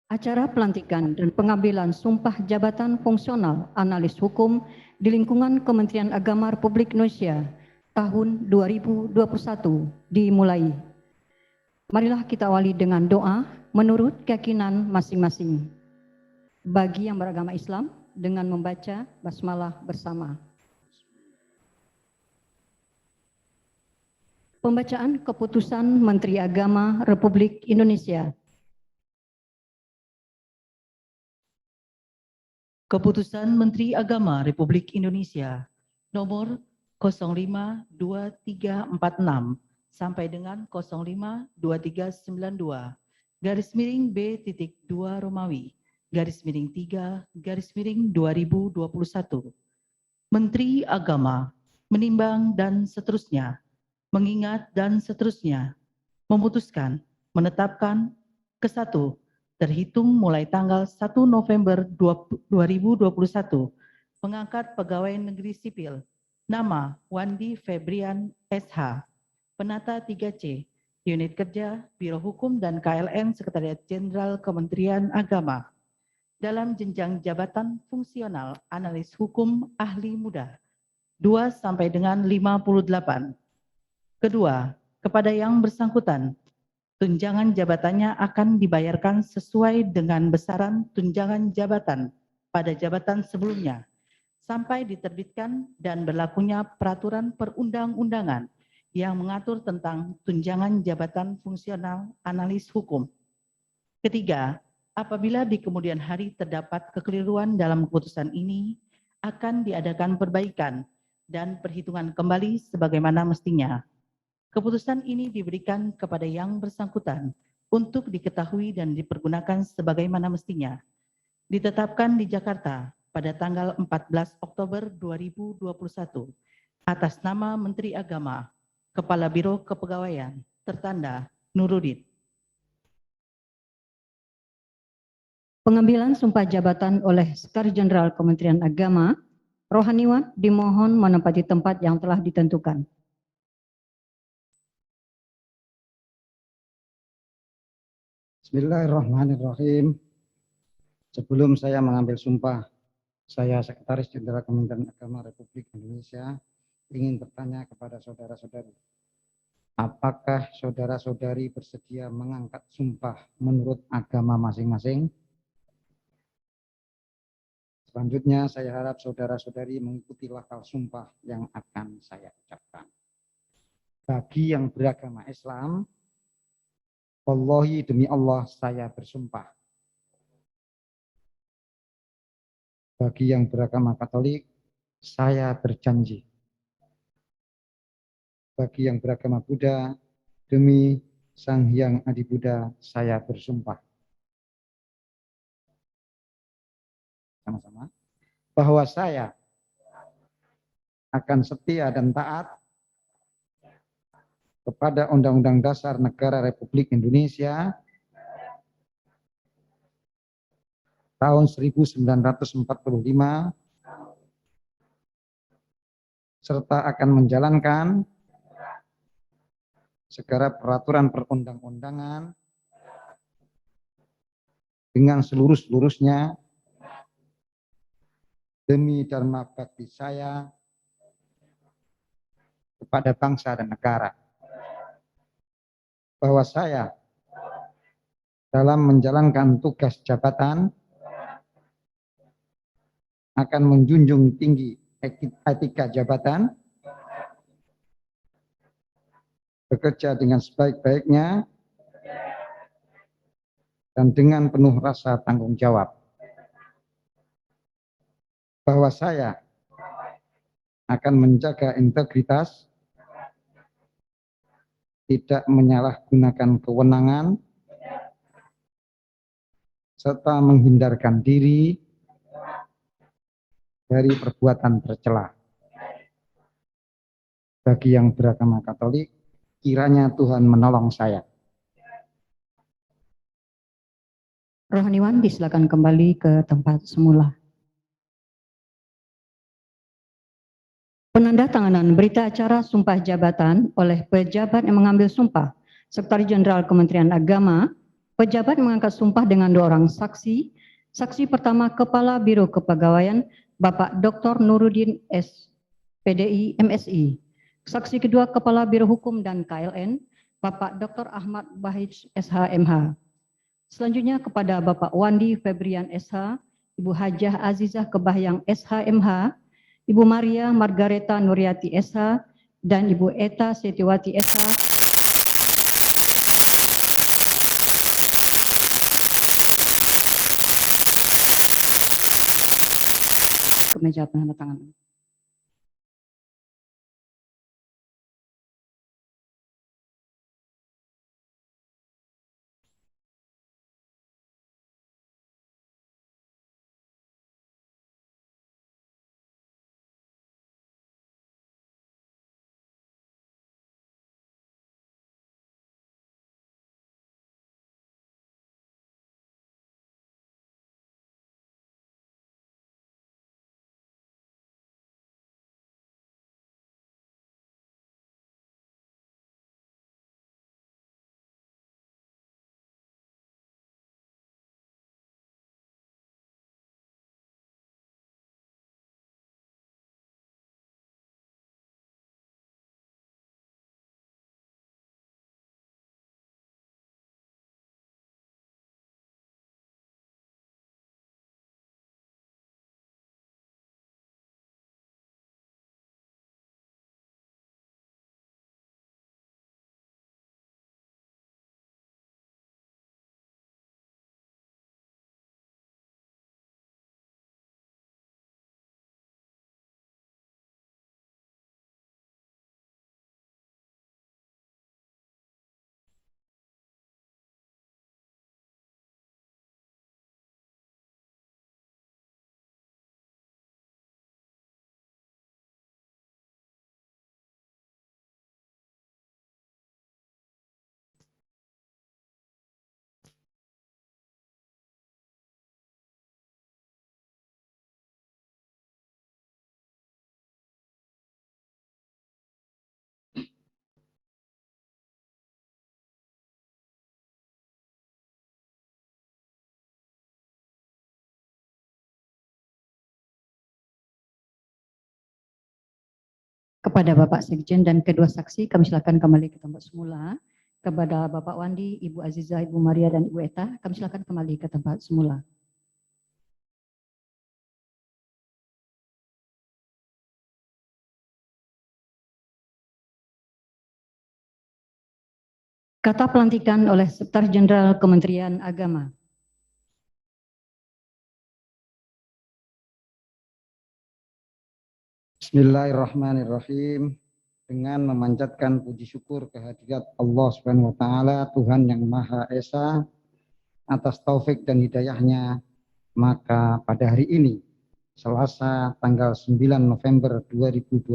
Acara pelantikan dan pengambilan sumpah jabatan fungsional analis hukum di lingkungan Kementerian Agama Republik Indonesia tahun 2021 dimulai. Marilah kita awali dengan doa menurut keyakinan masing-masing. Bagi yang beragama Islam dengan membaca basmalah bersama. Pembacaan Keputusan Menteri Agama Republik Indonesia. Keputusan Menteri Agama Republik Indonesia nomor 052346 sampai dengan 052392 /B.2 Romawi _3 2021. Menteri Agama menimbang dan seterusnya, mengingat dan seterusnya, memutuskan, menetapkan ke-1 terhitung mulai tanggal 1 November 2021, mengangkat pegawai negeri sipil, nama Wandi Febrian SH, Penata 3C, Unit Kerja, Biro Hukum dan KLN Sekretariat Jenderal Kementerian Agama, dalam jenjang jabatan fungsional analis hukum ahli muda, 2 sampai dengan 58. Kedua, kepada yang bersangkutan, tunjangan jabatannya akan dibayarkan sesuai dengan besaran tunjangan jabatan pada jabatan sebelumnya sampai diterbitkan dan berlakunya peraturan perundang-undangan yang mengatur tentang tunjangan jabatan fungsional analis hukum. Ketiga, apabila di kemudian hari terdapat kekeliruan dalam keputusan ini, akan diadakan perbaikan dan perhitungan kembali sebagaimana mestinya. Keputusan ini diberikan kepada yang bersangkutan untuk diketahui dan dipergunakan sebagaimana mestinya. Ditetapkan di Jakarta pada tanggal 14 Oktober 2021 atas nama Menteri Agama, Kepala Biro Kepegawaian, tertanda Nurudin. Pengambilan sumpah jabatan oleh Sekretaris Jenderal Kementerian Agama, Rohaniwan dimohon menempati tempat yang telah ditentukan. Bismillahirrahmanirrahim. Sebelum saya mengambil sumpah, saya Sekretaris Jenderal Kementerian Agama Republik Indonesia ingin bertanya kepada saudara-saudari. Apakah saudara-saudari bersedia mengangkat sumpah menurut agama masing-masing? Selanjutnya saya harap saudara-saudari mengikuti lafal sumpah yang akan saya ucapkan. Bagi yang beragama Islam, wallahi demi Allah saya bersumpah. Bagi yang beragama Katolik, saya berjanji. Bagi yang beragama Buddha, demi Sang Hyang Adi Buddha, saya bersumpah. Sama-sama. Bahwa saya akan setia dan taat kepada Undang-Undang Dasar Negara Republik Indonesia tahun 1945 serta akan menjalankan segala peraturan perundang-undangan dengan seluruh-seluruhnya demi dharma bakti saya kepada bangsa dan negara. Bahwa saya dalam menjalankan tugas jabatan akan menjunjung tinggi etika jabatan, bekerja dengan sebaik-baiknya dan dengan penuh rasa tanggung jawab. Bahwa saya akan menjaga integritas, tidak menyalahgunakan kewenangan, serta menghindarkan diri dari perbuatan tercela. Bagi yang beragama Katolik, kiranya Tuhan menolong saya. Rohaniwan disilakan kembali ke tempat semula. Penandatanganan berita acara sumpah jabatan oleh pejabat yang mengambil sumpah Sekretaris Jenderal Kementerian Agama Pejabat mengangkat sumpah dengan 2 orang saksi. Saksi pertama Kepala Biro Kepegawaian Bapak Dr. Nurudin S. PDI MSI. Saksi kedua Kepala Biro Hukum dan KLN Bapak Dr. Ahmad Bahij SHMH. Selanjutnya kepada Bapak Wandi Febrian SH, Ibu Hajah Azizah Kebahyang SHMH, Ibu Maria Margareta Nuriati SH, dan Ibu Eta Setiwati SH. Ke meja penandatanganan. Kepada Bapak Sekjen dan kedua saksi, kami silakan kembali ke tempat semula. Kepada Bapak Wandi, Ibu Azizah, Ibu Maria, dan Ibu Eta, kami silakan kembali ke tempat semula. Kata pelantikan oleh Sekretaris Jenderal Kementerian Agama. Bismillahirrahmanirrahim. Dengan memanjatkan puji syukur kehadirat Allah Subhanahu wa taala, Tuhan yang Maha Esa, atas taufik dan hidayahnya, maka pada hari ini Selasa tanggal 9 November 2021,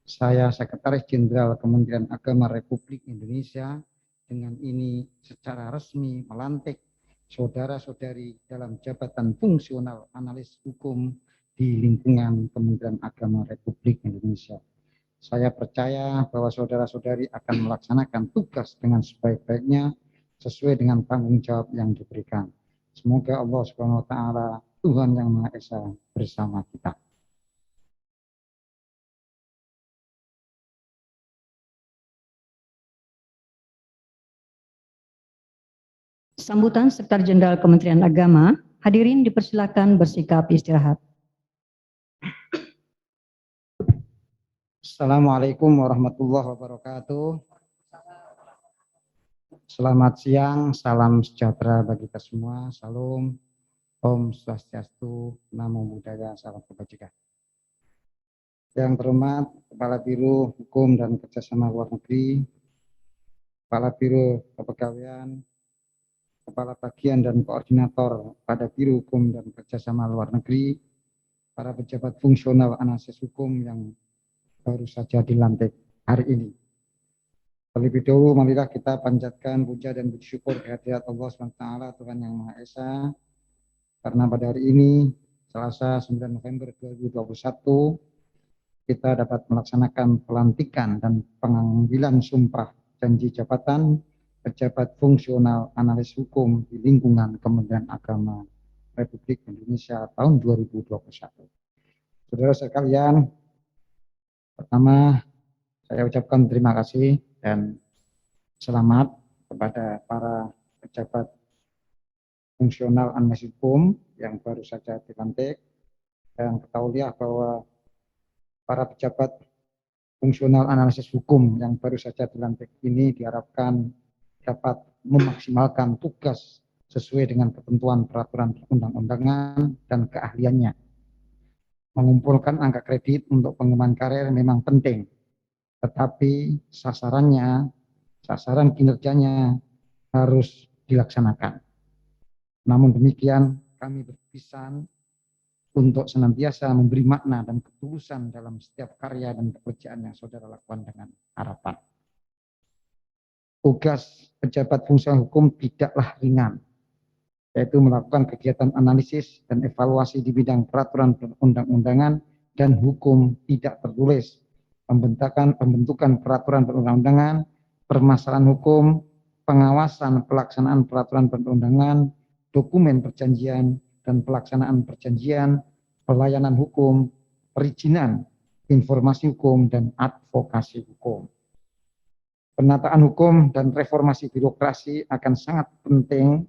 saya Sekretaris Jenderal Kementerian Agama Republik Indonesia dengan ini secara resmi melantik saudara-saudari dalam jabatan fungsional analis hukum di lingkungan Kementerian Agama Republik Indonesia. Saya percaya bahwa saudara-saudari akan melaksanakan tugas dengan sebaik-baiknya sesuai dengan tanggung jawab yang diberikan. Semoga Allah Subhanahu wa taala, Tuhan yang Maha Esa, bersama kita. Sambutan Sekretaris Jenderal Kementerian Agama, hadirin dipersilakan bersikap istirahat. Assalamualaikum warahmatullahi wabarakatuh. Selamat siang, salam sejahtera bagi kita semua. Salam, Om Swastiastu, Namo Buddhaya, salam kebajikan. Yang terhormat Kepala Biro Hukum dan Kerjasama Luar Negeri, Kepala Biro Kepegawaian, Kepala Bagian dan Koordinator pada Biro Hukum dan Kerjasama Luar Negeri, para pejabat fungsional analisis hukum yang baru saja dilantik hari ini. Terlebih dahulu, marilah kita panjatkan puja dan puji syukur kehadirat Allah SWT, Tuhan yang Maha Esa, karena pada hari ini, Selasa 9 November 2021, kita dapat melaksanakan pelantikan dan pengambilan sumpah janji jabatan pejabat fungsional analis hukum di lingkungan Kementerian Agama Republik Indonesia tahun 2021. Saudara sekalian, pertama saya ucapkan terima kasih dan selamat kepada para pejabat fungsional analis hukum yang baru saja dilantik, dan ketahuilah bahwa para pejabat fungsional analisis hukum yang baru saja dilantik ini diharapkan dapat memaksimalkan tugas sesuai dengan ketentuan peraturan perundang-undangan dan keahliannya. Mengumpulkan angka kredit untuk pengembangan karir memang penting, tetapi sasaran kinerjanya harus dilaksanakan. Namun demikian, kami berpesan untuk senantiasa memberi makna dan ketulusan dalam setiap karya dan pekerjaan yang saudara lakukan dengan harapan. Tugas pejabat fungsional hukum tidaklah ringan, yaitu melakukan kegiatan analisis dan evaluasi di bidang peraturan perundang-undangan dan hukum tidak tertulis, pembentukan peraturan perundang-undangan, permasalahan hukum, pengawasan pelaksanaan peraturan perundang-undangan, dokumen perjanjian, dan pelaksanaan perjanjian, pelayanan hukum, perizinan, informasi hukum, dan advokasi hukum. Penataan hukum dan reformasi birokrasi akan sangat penting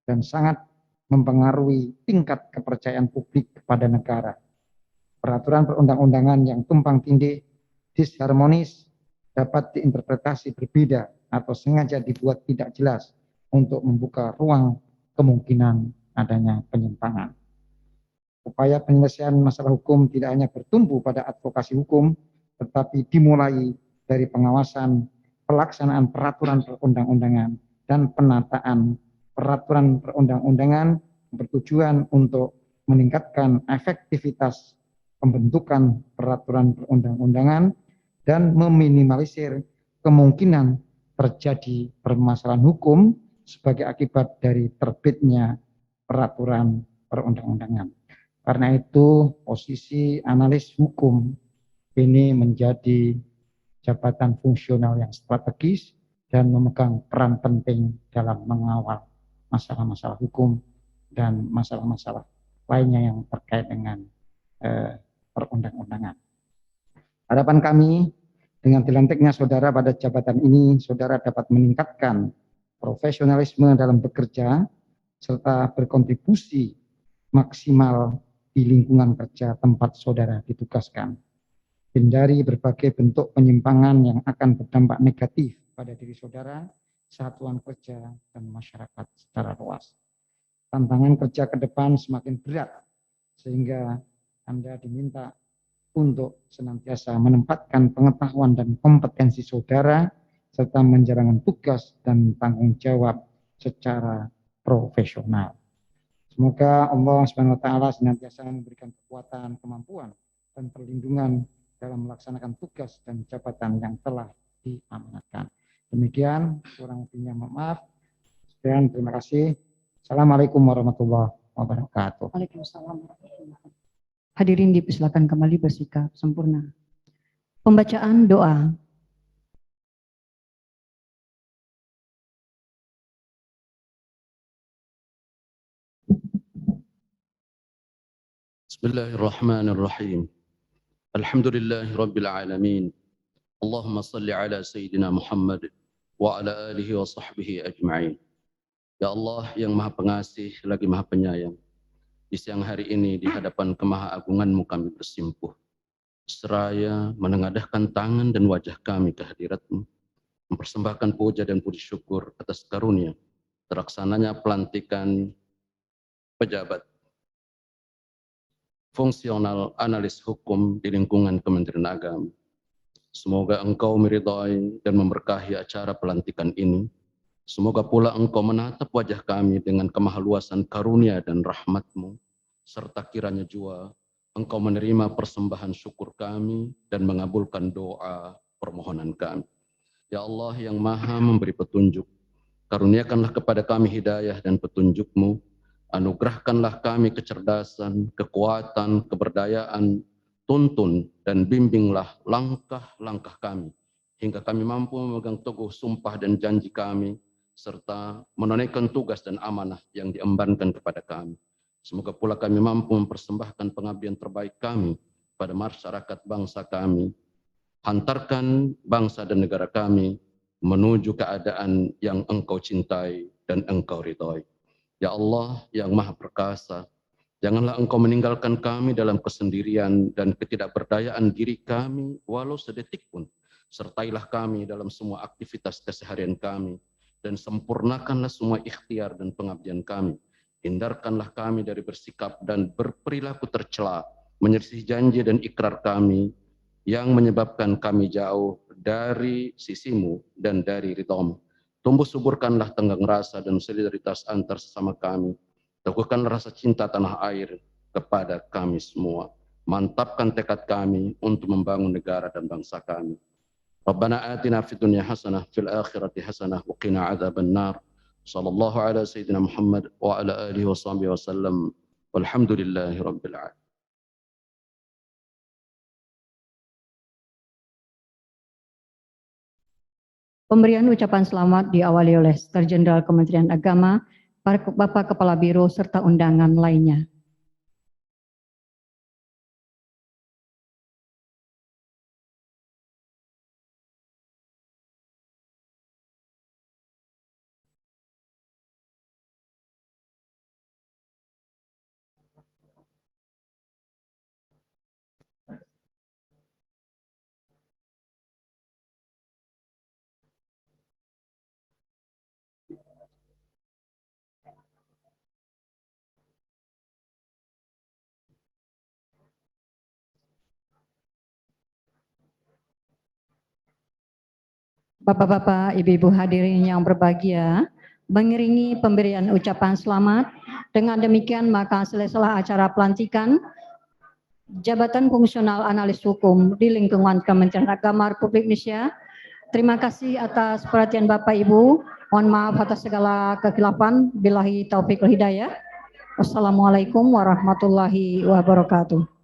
dan sangat mempengaruhi tingkat kepercayaan publik kepada negara. Peraturan perundang-undangan yang tumpang tindih, disharmonis, dapat diinterpretasi berbeda atau sengaja dibuat tidak jelas untuk membuka ruang kemungkinan adanya penyimpangan. Upaya penyelesaian masalah hukum tidak hanya bertumbuh pada advokasi hukum, tetapi dimulai dari pengawasan pelaksanaan peraturan perundang-undangan dan penataan peraturan perundang-undangan bertujuan untuk meningkatkan efektivitas pembentukan peraturan perundang-undangan dan meminimalisir kemungkinan terjadi permasalahan hukum sebagai akibat dari terbitnya peraturan perundang-undangan. Karena itu, posisi analis hukum ini menjadi jabatan fungsional yang strategis dan memegang peran penting dalam mengawal masalah-masalah hukum dan masalah-masalah lainnya yang terkait dengan perundang-undangan. Harapan kami dengan dilantiknya saudara pada jabatan ini, saudara dapat meningkatkan profesionalisme dalam bekerja serta berkontribusi maksimal di lingkungan kerja tempat saudara ditugaskan. Hindari berbagai bentuk penyimpangan yang akan berdampak negatif pada diri saudara, satuan kerja, dan masyarakat secara luas. Tantangan kerja ke depan semakin berat, sehingga Anda diminta untuk senantiasa menempatkan pengetahuan dan kompetensi saudara, serta menjalankan tugas dan tanggung jawab secara profesional. Semoga Allah SWT senantiasa memberikan kekuatan, kemampuan, dan perlindungan dalam melaksanakan tugas dan jabatan yang telah diamanatkan. Demikian, kurang lebihnya maaf. Sekian, terima kasih. Assalamualaikum warahmatullahi wabarakatuh. Waalaikumsalam warahmatullahi wabarakatuh. Hadirin dipersilakan kembali bersikap sempurna. Pembacaan doa. Bismillahirrahmanirrahim. Alhamdulillahi Rabbil Alamin. Allahumma salli ala Sayyidina Muhammad wa ala alihi wa sahbihi ajma'in. Ya Allah yang maha pengasih lagi maha penyayang, di siang hari ini di hadapan kemahaagungan-Mu kami bersimpuh, seraya menengadahkan tangan dan wajah kami ke hadirat-Mu, mempersembahkan puja dan puji syukur atas karunia terlaksananya pelantikan pejabat fungsional analis hukum di lingkungan Kementerian Agama. Semoga Engkau meridai dan memberkahi acara pelantikan ini. Semoga pula Engkau menatap wajah kami dengan kemahaluasan karunia dan rahmat-Mu, serta kiranya jua Engkau menerima persembahan syukur kami dan mengabulkan doa permohonan kami. Ya Allah yang maha memberi petunjuk, karuniakanlah kepada kami hidayah dan petunjuk-Mu. Anugerahkanlah kami kecerdasan, kekuatan, keberdayaan, tuntun dan bimbinglah langkah-langkah kami hingga kami mampu memegang teguh sumpah dan janji kami, serta menunaikan tugas dan amanah yang diembankan kepada kami. Semoga pula kami mampu mempersembahkan pengabdian terbaik kami pada masyarakat bangsa kami, hantarkan bangsa dan negara kami menuju keadaan yang Engkau cintai dan Engkau ridhoi. Ya Allah yang Maha Perkasa, janganlah Engkau meninggalkan kami dalam kesendirian dan ketidakberdayaan diri kami walau sedetik pun. Sertailah kami dalam semua aktivitas keseharian kami dan sempurnakanlah semua ikhtiar dan pengabdian kami. Hindarkanlah kami dari bersikap dan berperilaku tercela, menyelisih janji dan ikrar kami yang menyebabkan kami jauh dari sisimu dan dari ridhamu. Tumbuh suburkanlah tenggang rasa dan solidaritas antar sesama kami. Teguhkan rasa cinta tanah air kepada kami semua. Mantapkan tekad kami untuk membangun negara dan bangsa kami. Rabbana atina fid dunya hasanah fil akhirati hasanah wa qina adzabannar. Sallallahu ala sayyidina Muhammad wa ala alihi wa sahbihi wasallam. Walhamdulillahi rabbil alamin. Pemberian ucapan selamat diawali oleh Sekretariat Jenderal Kementerian Agama, para Bapak Kepala Biro, serta undangan lainnya. Bapak-bapak, ibu-ibu hadirin yang berbahagia, mengiringi pemberian ucapan selamat, dengan demikian maka selesailah acara pelantikan Jabatan Fungsional Analis Hukum di lingkungan Kementerian Agama Republik Indonesia. Terima kasih atas perhatian Bapak Ibu. Mohon maaf atas segala kekhilafan. Billahi taufiq wal hidayah. Wassalamualaikum warahmatullahi wabarakatuh.